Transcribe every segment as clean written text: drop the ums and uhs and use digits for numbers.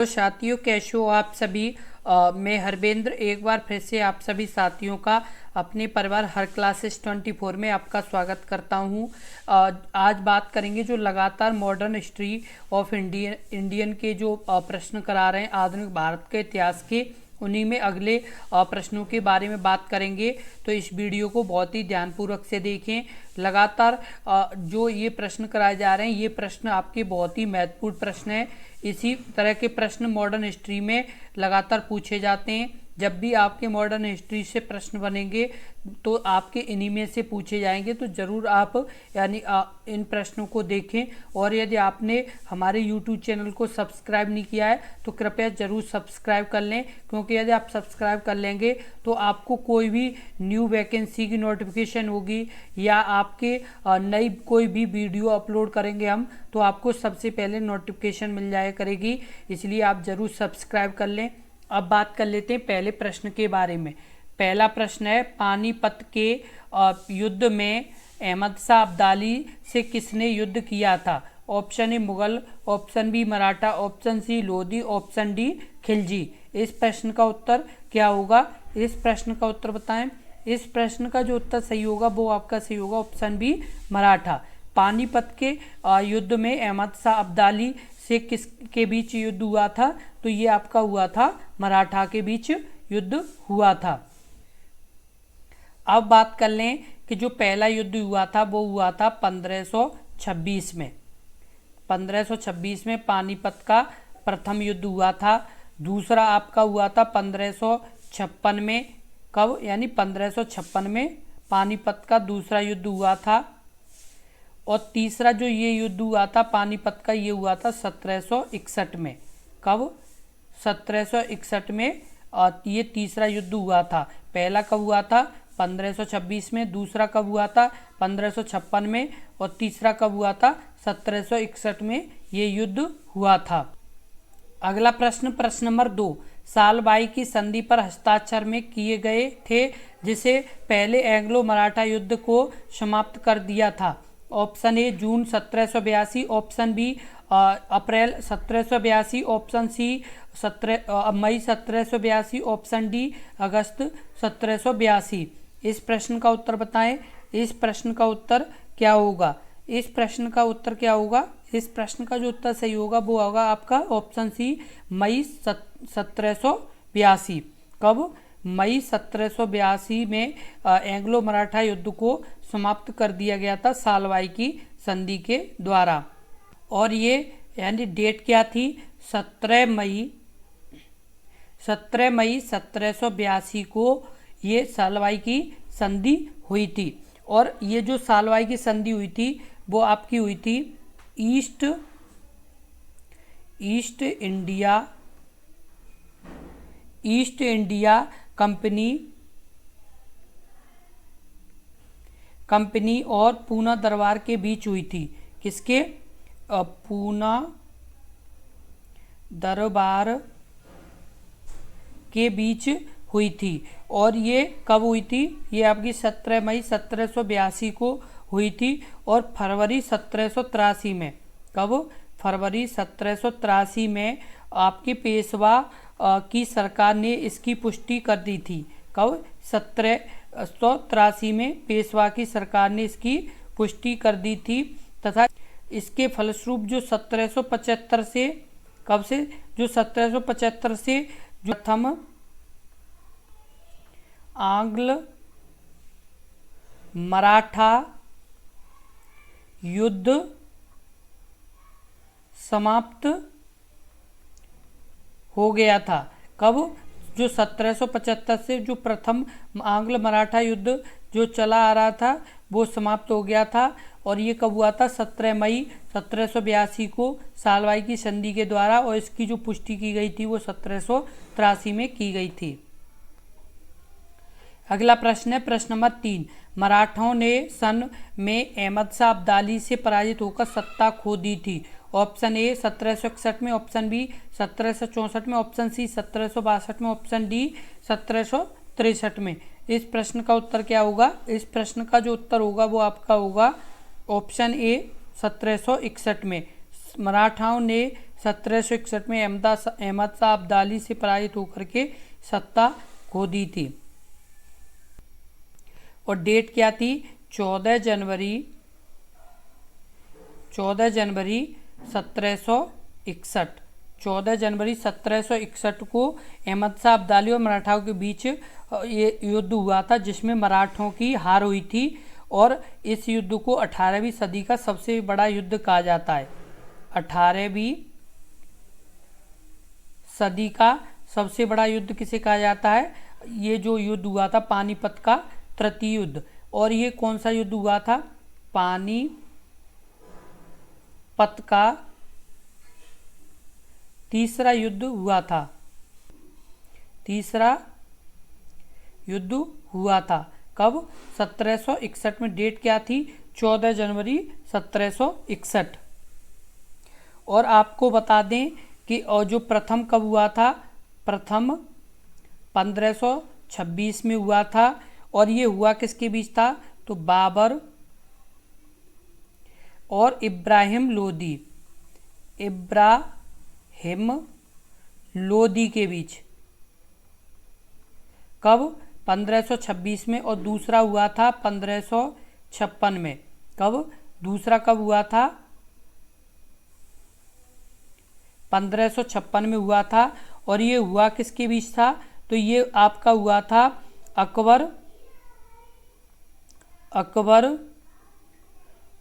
तो साथियों, कैसे हो आप सभी। मैं हरबेंद्र एक बार फिर से आप सभी साथियों का अपने परिवार हर क्लासेस 24 में आपका स्वागत करता हूं। आज बात करेंगे जो लगातार मॉडर्न हिस्ट्री ऑफ इंडियन के जो प्रश्न करा रहे हैं आधुनिक भारत के इतिहास के, उन्हीं में अगले प्रश्नों के बारे में बात करेंगे। तो इस वीडियो को बहुत ही ध्यानपूर्वक से देखें। लगातार जो ये प्रश्न कराए जा रहे हैं, ये प्रश्न आपके बहुत ही महत्वपूर्ण प्रश्न हैं। इसी तरह के प्रश्न मॉडर्न हिस्ट्री में लगातार पूछे जाते हैं। जब भी आपके मॉडर्न हिस्ट्री से प्रश्न बनेंगे तो आपके इन्हीं में से पूछे जाएंगे, तो ज़रूर आप यानी इन प्रश्नों को देखें। और यदि आपने हमारे YouTube चैनल को सब्सक्राइब नहीं किया है तो कृपया ज़रूर सब्सक्राइब कर लें, क्योंकि यदि आप सब्सक्राइब कर लेंगे तो आपको कोई भी न्यू वैकेंसी की नोटिफिकेशन होगी या आपके नई कोई भी वीडियो अपलोड करेंगे हम, तो आपको सबसे पहले नोटिफिकेशन मिल जाया करेगी। इसलिए आप ज़रूर सब्सक्राइब कर लें। अब बात कर लेते हैं पहले प्रश्न के बारे में। पहला प्रश्न है, पानीपत के युद्ध में अहमद शाह अब्दाली से किसने युद्ध किया था? Option A Mughal, option B Maratha, option C Lodhi, option D Khilji. इस प्रश्न का उत्तर क्या होगा? इस प्रश्न का उत्तर बताएं। इस प्रश्न का जो उत्तर सही होगा वो आपका सही होगा ऑप्शन बी मराठा। पानीपत के युद्ध में अहमद शाह अब्दाली से किसके बीच युद्ध हुआ था? तो ये आपका हुआ था मराठा के बीच युद्ध हुआ था। अब बात कर लें कि जो पहला युद्ध हुआ था वो हुआ था 1526 में। 1526 में पानीपत का प्रथम युद्ध हुआ था। दूसरा आपका हुआ था 1556 में। कब? यानी 1556 में पानीपत का दूसरा युद्ध हुआ था। और तीसरा जो ये युद्ध हुआ था पानीपत का, ये हुआ था 1761 में। कब? 1761 में ये तीसरा युद्ध हुआ था। पहला कब हुआ था? 1526 में। दूसरा कब हुआ था? 1556 में। और तीसरा कब हुआ था? 1761 में ये युद्ध हुआ था। अगला प्रश्न, प्रश्न नंबर 2। सालबाई की संधि पर हस्ताक्षर में किए गए थे जिसे पहले एंग्लो मराठा युद्ध को समाप्त कर दिया था? ऑप्शन ए जून 1782, ऑप्शन बी अप्रैल 1782, ऑप्शन सी मई 1782, ऑप्शन डी अगस्त 1782। इस प्रश्न का उत्तर बताएं। इस प्रश्न का उत्तर क्या होगा? इस प्रश्न का उत्तर क्या होगा? इस प्रश्न का जो उत्तर सही होगा वो होगा आपका ऑप्शन सी मई 1782। कब? मई 1782 में एंग्लो मराठा युद्ध को समाप्त कर दिया गया था सालबाई की संधि के द्वारा। और ये यानी डेट क्या थी? 17 मई 1782 को ये सालबाई की संधि हुई थी। और ये जो सालबाई की संधि हुई थी वो आपकी हुई थी ईस्ट इंडिया कंपनी और पूना दरबार के बीच हुई थी। किसके? पूना दरबार के बीच हुई थी। और ये कब हुई थी? ये आपकी 17 मई 1782 को हुई थी। और फरवरी 1783 में, कब? फरवरी 1783 में आपकी पेशवा की सरकार ने इसकी पुष्टि कर दी थी। कब? 1783 में पेशवा की सरकार ने इसकी पुष्टि कर दी थी। तथा इसके फलस्वरूप जो 1775 से, कब से? जो 1775 से जो प्रथम आंग्ल मराठा युद्ध समाप्त हो गया था। कब? जो 1775 से जो प्रथम आंग्ल मराठा युद्ध जो चला आ रहा था वो समाप्त हो गया था। और ये कब हुआ था? 17 मई 1782 को सालबाई की संधि के द्वारा। और इसकी जो पुष्टि की गई थी वो 1783 में की गई थी। अगला प्रश्न है प्रश्न नंबर 3। मराठों ने सन में अहमद शाह अब्दाली से पराजित होकर सत्ता खो दी थी। ऑप्शन ए 1761 में, ऑप्शन बी 1764 में, ऑप्शन सी 1762 में, ऑप्शन डी 1763 में। इस प्रश्न का उत्तर क्या होगा? इस प्रश्न का जो उत्तर होगा वो आपका होगा ऑप्शन ए 1761 में। मराठाओं ने 1761 में अहमद शाह अब्दाली से पराजित होकर के सत्ता खो दी थी। और डेट क्या थी? 14 जनवरी 1761। 14 जनवरी 1761 को अहमद शाह अब्दाली और मराठाओं के बीच ये युद्ध हुआ था, जिसमें मराठों की हार हुई थी। और इस युद्ध को 18वीं सदी का सबसे बड़ा युद्ध कहा जाता है। 18वीं सदी का सबसे बड़ा युद्ध किसे कहा जाता है? ये जो युद्ध हुआ था पानीपत का तृतीय युद्ध। और ये कौन सा युद्ध हुआ था? पानीपत का तीसरा युद्ध हुआ था। तीसरा युद्ध हुआ था कब? 1761 में। डेट क्या थी? 14 जनवरी 1761। और आपको बता दें कि और जो प्रथम कब हुआ था? प्रथम 1526 में हुआ था। और ये हुआ किसके बीच था? तो बाबर और इब्राहिम लोदी। इब्राहिम लोदी के बीच। कब? 1526 में। और दूसरा हुआ था 1556 में। कब? दूसरा कब हुआ था? 1556 में हुआ था। और ये हुआ किसके बीच था? तो ये आपका हुआ था अकबर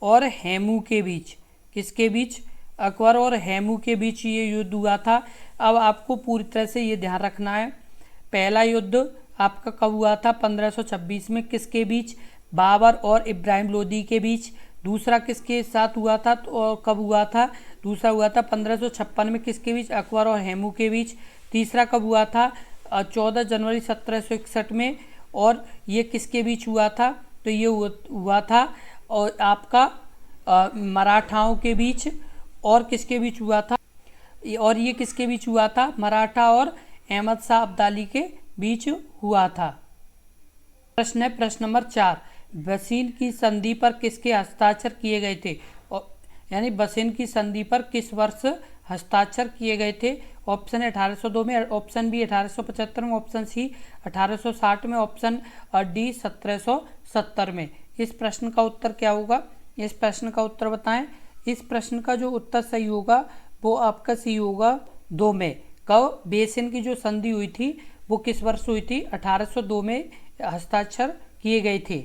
और हेमू के बीच। किसके बीच? अकबर और हेमू के बीच ये युद्ध हुआ था। अब आपको पूरी तरह से ये ध्यान रखना है, पहला युद्ध आपका कब हुआ था? 1526 में। किसके बीच? बाबर और इब्राहिम लोदी के बीच। दूसरा किसके साथ हुआ था? तो और कब हुआ था? दूसरा हुआ था 1556 में। किसके बीच? अकबर और हेमू के बीच। तीसरा कब हुआ था? 14 जनवरी 1761 में। और ये किसके बीच हुआ था? तो ये हुआ था और आपका मराठाओं के बीच। और किसके बीच हुआ था? और ये किसके बीच हुआ था? मराठा और अहमद शाह अब्दाली के बीच हुआ था। प्रश्न है प्रश्न नंबर 4, बसीन की संधि पर किसके हस्ताक्षर किए गए थे? यानी बसीन की संधि पर किस वर्ष हस्ताक्षर किए गए थे? ऑप्शन 1802 में, ऑप्शन बी 1875 में, ऑप्शन सी 1860 में, ऑप्शन डी 1770 में। इस प्रश्न का उत्तर क्या होगा? इस प्रश्न का उत्तर बताएं। इस प्रश्न का जो उत्तर सही होगा वो आपका सी होगा 2 में। कब बेसिन की जो संधि हुई थी वो किस वर्ष हुई थी? 1802 में हस्ताक्षर किए गए थे।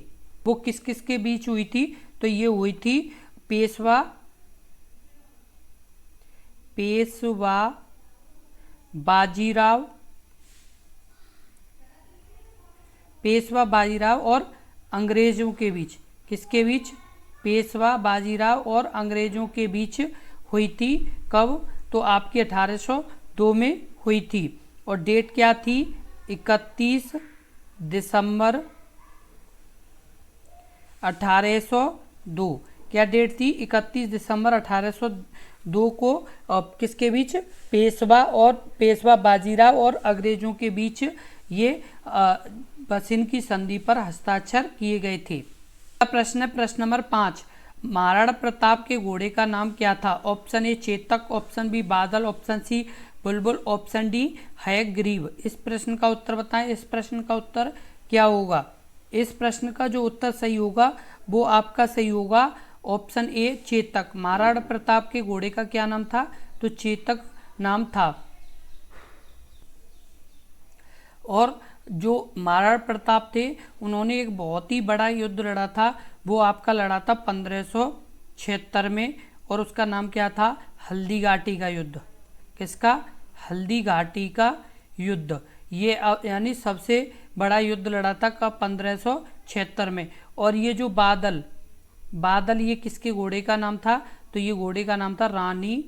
वो किस किस के बीच हुई थी? तो ये हुई थी पेशवा बाजीराव और अंग्रेजों के बीच। किसके बीच? पेशवा बाजीराव और अंग्रेजों के बीच हुई थी। कब? तो आपकी 1802 में हुई थी। और डेट क्या थी? 31 दिसंबर 1802। क्या डेट थी? 31 दिसंबर 1802 को किसके बीच? पेशवा बाजीराव और अंग्रेजों के बीच ये बसीन की संधि पर हस्ताक्षर किए गए थे। प्रश्न है प्रश्न नंबर 5, महाराणा प्रताप के घोड़े का नाम क्या था? Option A Chetak, option B Badal, option C Bulbul, option D Hayagriva. इस प्रश्न का उत्तर बताएं। इस प्रश्न का उत्तर क्या होगा? इस प्रश्न का जो उत्तर सही होगा वो आपका सही होगा ऑप्शन ए चेतक। महाराणा प्रताप के घोड़े का क्या नाम था? तो चेतक नाम था। और जो महाराणा प्रताप थे उन्होंने एक बहुत ही बड़ा युद्ध लड़ा था। वो आपका लड़ा था 1576 में। और उसका नाम क्या था? हल्दी घाटी का युद्ध। किसका? हल्दी घाटी का युद्ध। ये यानी सबसे बड़ा युद्ध लड़ा था कब? 1576 में। और ये जो बादल ये किसके घोड़े का नाम था? तो ये घोड़े का नाम था रानी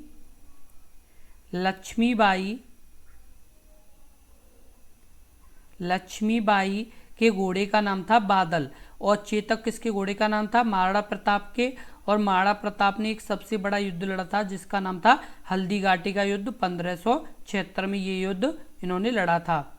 लक्ष्मीबाई के घोड़े का नाम था बादल। और चेतक किसके घोड़े का नाम था? महाराणा प्रताप के। और महाराणा प्रताप ने एक सबसे बड़ा युद्ध लड़ा था जिसका नाम था हल्दी घाटी का युद्ध। 1576 में ये युद्ध इन्होंने लड़ा था।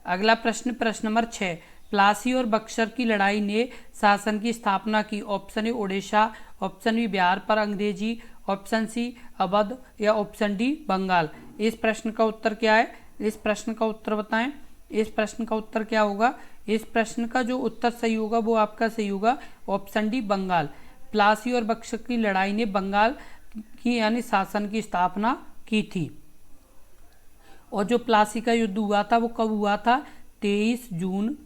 अगला प्रश्न प्रश्न नंबर 6, प्लासी और बक्सर की लड़ाई ने शासन की स्थापना की। Option A Odisha, option B Bihar पर अंग्रेजी, ऑप्शन सी अवध या ऑप्शन डी बंगाल। इस प्रश्न का उत्तर क्या है? इस प्रश्न का उत्तर बताएं। इस प्रश्न का उत्तर क्या होगा? इस प्रश्न का जो उत्तर सही होगा वो आपका सही होगा ऑप्शन डी बंगाल। प्लासी और बक्सर की लड़ाई ने बंगाल की यानी शासन की स्थापना की थी। और जो प्लासी का युद्ध हुआ था वो कब हुआ था? 23 जून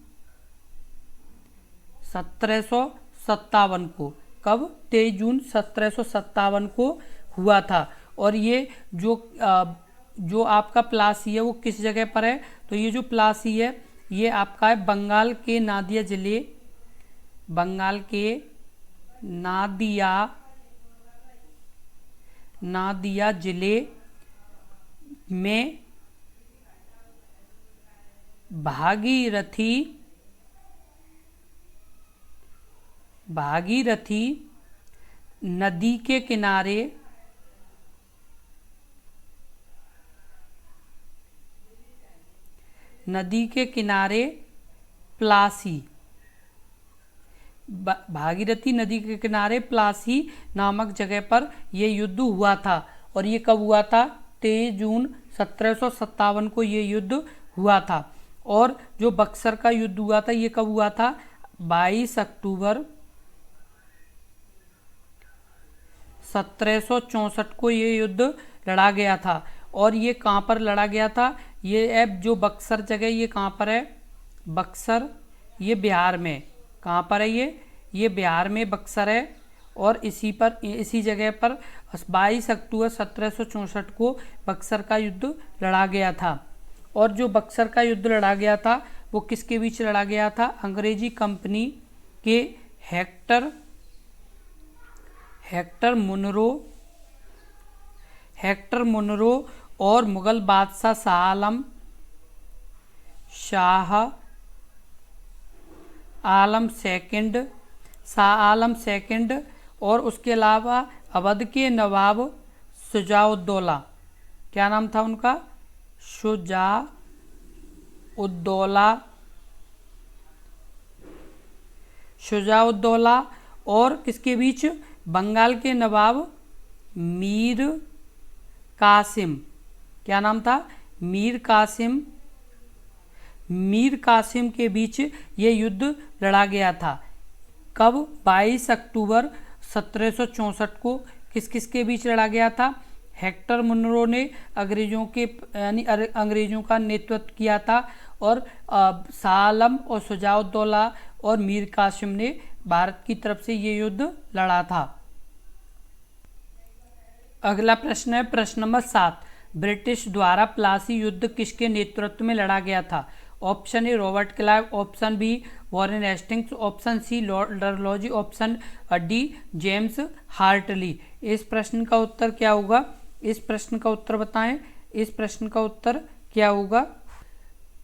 1757 को। कब? 23 जून 1757 को हुआ था। और ये जो आपका प्लासी है वो किस जगह पर है? तो ये जो प्लासी है ये आपका है बंगाल के नादिया जिले, बंगाल के नादिया जिले में भागीरथी नदी के किनारे प्लासी, भागीरथी नदी के किनारे प्लासी नामक जगह पर यह युद्ध हुआ था। और ये कब हुआ था? 23 जून 1757 को ये युद्ध हुआ था। और जो बक्सर का युद्ध हुआ था ये कब हुआ था? 22 अक्टूबर 1764 को ये युद्ध लड़ा गया था। और ये कहाँ पर लड़ा गया था? ये अब जो बक्सर जगह ये कहाँ पर है? बक्सर ये बिहार में। कहाँ पर है ये बिहार में बक्सर है। और इसी जगह पर 22 अक्टूबर 1764 को बक्सर का युद्ध लड़ा गया था। और जो बक्सर का युद्ध लड़ा गया था वो किसके बीच लड़ा गया था? अंग्रेजी कंपनी के हेक्टर मुनरो और मुगल बादशाह शाह आलम सेकंड और उसके अलावा अवध के नवाब शुजाउद्दौला। क्या नाम था उनका? शुजाउद्दौला और किसके बीच? बंगाल के नवाब मीर कासिम। क्या नाम था? मीर कासिम के बीच ये युद्ध लड़ा गया था। कब? 22 अक्टूबर 1764 को। किस किस के बीच लड़ा गया था? हेक्टर मुनरो ने अंग्रेजों का नेतृत्व किया था और शाह आलम और शुजाउद्दौला और मीर कासिम ने भारत की तरफ से ये युद्ध लड़ा था। अगला प्रश्न है प्रश्न नंबर 7। ब्रिटिश द्वारा प्लासी युद्ध किसके नेतृत्व में लड़ा गया था? Option A Robert Clive, option B Warren Hastings, option C Lord Dalhousie, option D James Hartley. इस प्रश्न का उत्तर क्या होगा? इस प्रश्न का उत्तर बताएं। इस प्रश्न का उत्तर क्या होगा?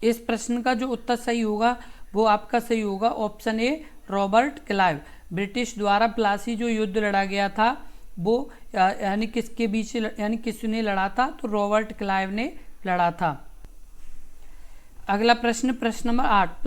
इस प्रश्न का जो उत्तर सही होगा वो आपका सही होगा option A Robert Clive. British द्वारा प्लासी जो युद्ध लड़ा गया था वो यानी किसके बीच यानी किसने लड़ा था? तो रॉबर्ट क्लाइव ने लड़ा था। अगला प्रश्न प्रश्न नंबर 8।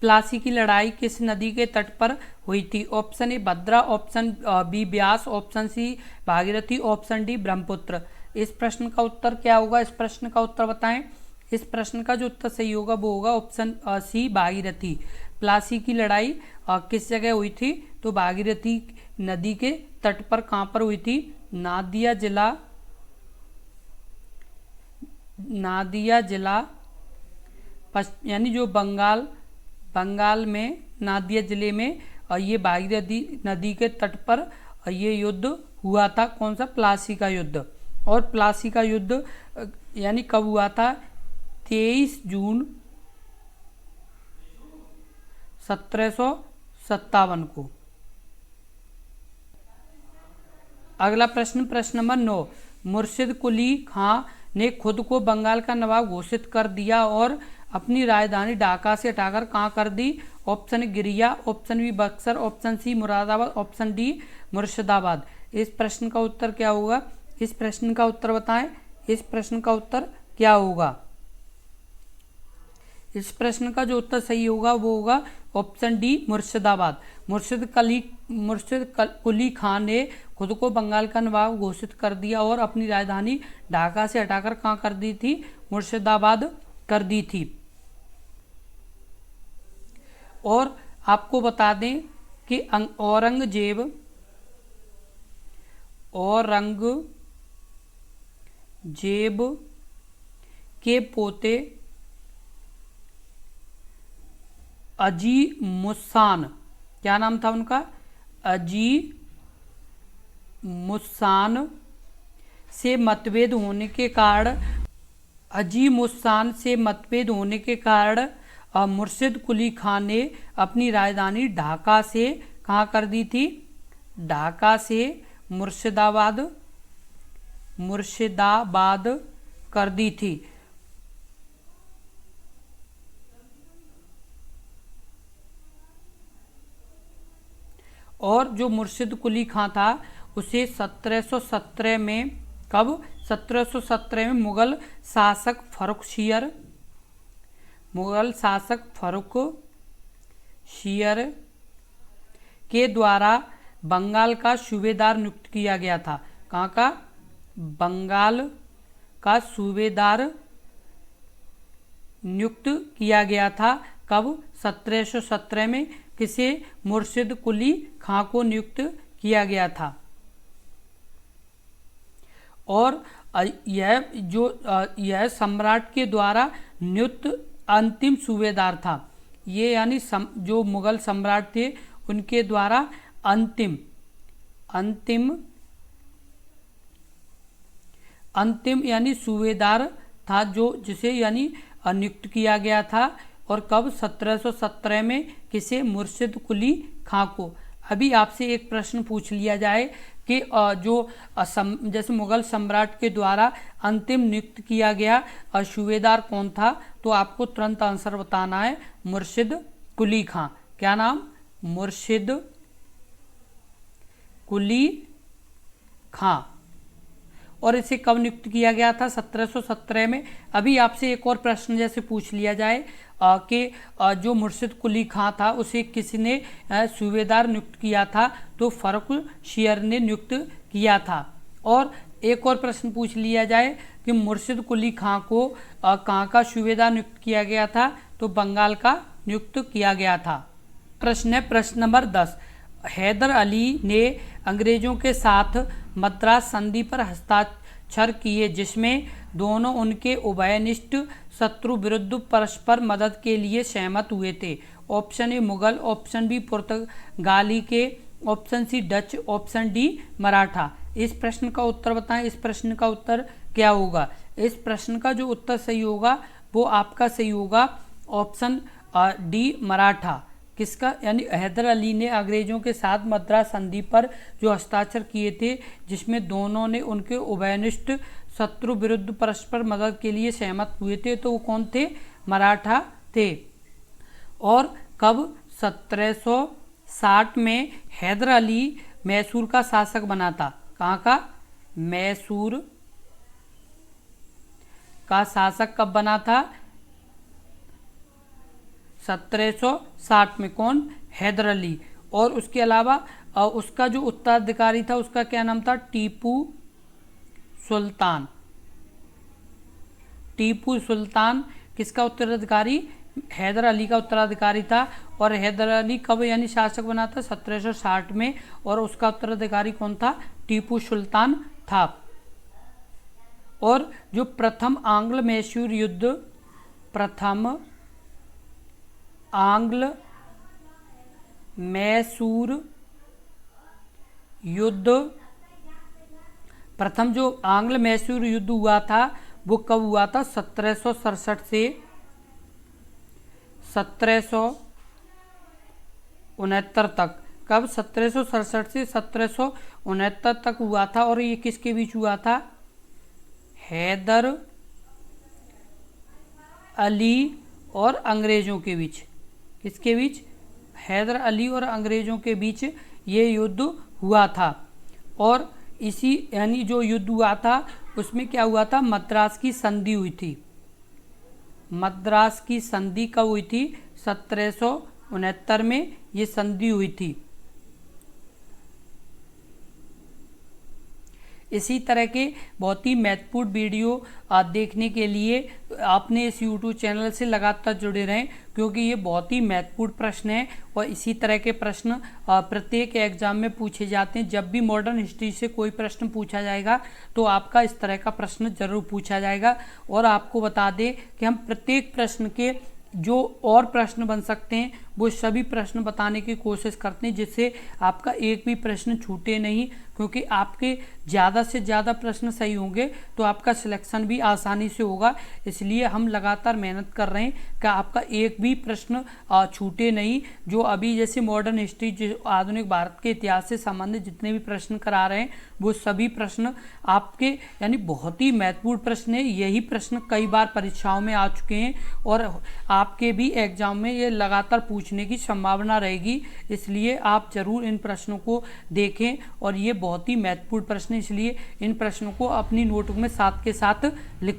प्लासी की लड़ाई किस नदी के तट पर हुई थी? Option A Bhadra, option B Beas, option C Bhagirathi, option D Brahmaputra. इस प्रश्न का उत्तर क्या होगा? इस प्रश्न का उत्तर बताएं। इस प्रश्न का जो उत्तर सही होगा वो होगा ऑप्शन सी भागीरथी। प्लासी की लड़ाई किस जगह हुई थी? तो भागीरथी नदी के तट पर। कहाँ पर हुई थी? नादिया जिला यानी जो बंगाल में नादिया जिले में ये भागीरथी नदी के तट पर ये युद्ध हुआ था। कौन सा? प्लासी का युद्ध। और प्लासी का युद्ध यानी कब हुआ था? 23 जून 1757 को। अगला प्रश्न प्रश्न नंबर 9। मुर्शिद कुली खां ने खुद को बंगाल का नवाब घोषित कर दिया और अपनी राजधानी ढाका से हटाकर कहाँ कर दी? Option Giria, option B Buxar, option C Moradabad, option D Murshidabad. इस प्रश्न का उत्तर क्या होगा? इस प्रश्न का उत्तर बताएं। इस प्रश्न का उत्तर क्या होगा? इस प्रश्न का जो उत्तर सही होगा वो होगा ऑप्शन डी मुर्शिदाबाद। मुर्शिद कुली खान ने खुद को बंगाल का नवाब घोषित कर दिया और अपनी राजधानी ढाका से हटाकर कहाँ कर दी थी, मुर्शिदाबाद कर दी थी। और आपको बता दें कि औरंगजेब के पोते अजीमुस्सान, क्या नाम था उनका, अजीमुस्सान से मतभेद होने के कारण मुर्शिद कुली खान ने अपनी राजधानी ढाका से कहाँ कर दी थी, ढाका से मुर्शिदाबाद कर दी थी। और जो मुर्शिद कुली खां था उसे 1717 में, कब, 1717 में मुगल शासक फर्रुखशियर के द्वारा बंगाल का सूबेदार नियुक्त किया गया था। कहाँ का, बंगाल का सूबेदार नियुक्त किया गया था। कब, 1717 में किसे, मुर्शिद कुली खां को नियुक्त किया गया था। और यह सम्राट के द्वारा नियुक्त अंतिम सूबेदार था। ये यानी जो मुगल सम्राट थे उनके द्वारा अंतिम यानी सूबेदार था, जिसे यानी नियुक्त किया गया था। और कब, 1717 में किसे, मुर्शिद कुली खां को। अभी आपसे एक प्रश्न पूछ लिया जाए कि जैसे मुगल सम्राट के द्वारा अंतिम नियुक्त किया गया सूबेदार कौन था, तो आपको तुरंत आंसर बताना है, मुर्शिद कुली खां। क्या नाम, मुर्शिद कुली खां। और इसे कब नियुक्त किया गया था, 1717 में। अभी आपसे एक और प्रश्न जैसे पूछ लिया जाए कि जो मुर्शिद कुली खां था उसे किसने सूबेदार नियुक्त किया था, तो फर्रुखशियर ने नियुक्त किया था। और एक और प्रश्न पूछ लिया जाए कि मुर्शिद कुली खां को कहाँ का सूबेदार नियुक्त किया गया था, तो बंगाल का नियुक्त किया गया था। प्रश्न है प्रश्न नंबर 10। हैदर अली ने अंग्रेजों के साथ मद्रास संधि पर हस्ताक्षर किए जिसमें दोनों उनके उभयनिष्ठ शत्रु विरुद्ध परस्पर मदद के लिए सहमत हुए थे। Option A Mughal, option B पुर्तगाली के, option C Dutch, option D Maratha. इस प्रश्न का उत्तर बताएं। इस प्रश्न का उत्तर क्या होगा? इस प्रश्न का जो उत्तर सही होगा वो आपका सही होगा ऑप्शन डी मराठा। किसका? यानी हैदर अली ने अंग्रेजों के साथ मद्रास संधि पर जो हस्ताक्षर किए थे जिसमें दोनों ने उनके उभयनिष्ठ शत्रु विरुद्ध परस्पर मदद के लिए सहमत हुए थे, तो वो कौन थे? मराठा थे। और कब? 1760 में हैदर अली मैसूर का शासक बना था। कहाँ का? मैसूर का शासक कब बना था? 1760 में। कौन? हैदर अली। और उसके अलावा उसका जो उत्तराधिकारी था उसका क्या नाम था? टीपू सुल्तान। टीपू सुल्तान किसका उत्तराधिकारी? हैदर अली का उत्तराधिकारी था। और हैदर अली कब यानी शासक बना था? 1760 में। और उसका उत्तराधिकारी कौन था? टीपू सुल्तान था। और जो प्रथम आंग्ल मैसूर युद्ध, प्रथम आंग्ल मैसूर युद्ध, प्रथम जो आंग्ल मैसूर युद्ध हुआ था वो कब हुआ था? 1767 से 1769 तक। कब? 1767 से 1769 तक हुआ था। और ये किसके बीच हुआ था? हैदर अली और अंग्रेजों के बीच। किसके बीच? हैदर अली और अंग्रेजों के बीच ये युद्ध हुआ था। और इसी यानी जो युद्ध हुआ था उसमें क्या हुआ था? मद्रास की संधि हुई थी। मद्रास की संधि कब हुई थी? 1769 1969 में ये संधि हुई थी। इसी तरह के बहुत ही महत्वपूर्ण वीडियो देखने के लिए आपने इस YouTube चैनल से लगातार जुड़े रहें, क्योंकि ये बहुत ही महत्वपूर्ण प्रश्न है और इसी तरह के प्रश्न प्रत्येक एग्जाम में पूछे जाते हैं। जब भी मॉडर्न हिस्ट्री से कोई प्रश्न पूछा जाएगा तो आपका इस तरह का प्रश्न जरूर पूछा जाएगा। और आपको बता दें कि हम प्रत्येक प्रश्न के जो और प्रश्न बन सकते हैं वो सभी प्रश्न बताने की कोशिश करते हैं, जिससे आपका एक भी प्रश्न छूटे नहीं, क्योंकि आपके ज़्यादा से ज़्यादा प्रश्न सही होंगे तो आपका सिलेक्शन भी आसानी से होगा। इसलिए हम लगातार मेहनत कर रहे हैं कि आपका एक भी प्रश्न छूटे नहीं। जो अभी जैसे मॉडर्न हिस्ट्री, जो आधुनिक भारत के इतिहास से संबंधित जितने भी प्रश्न करा रहे हैं वो सभी प्रश्न आपके यानी बहुत ही महत्वपूर्ण प्रश्न है। यही प्रश्न कई बार परीक्षाओं में आ चुके हैं और आपके भी एग्जाम में ये लगातार पूछने की संभावना रहेगी। इसलिए आप जरूर इन प्रश्नों को देखें और ये बहुत ही महत्वपूर्ण प्रश्न है, इसलिए इन प्रश्नों को अपनी नोटबुक में साथ के साथ लिख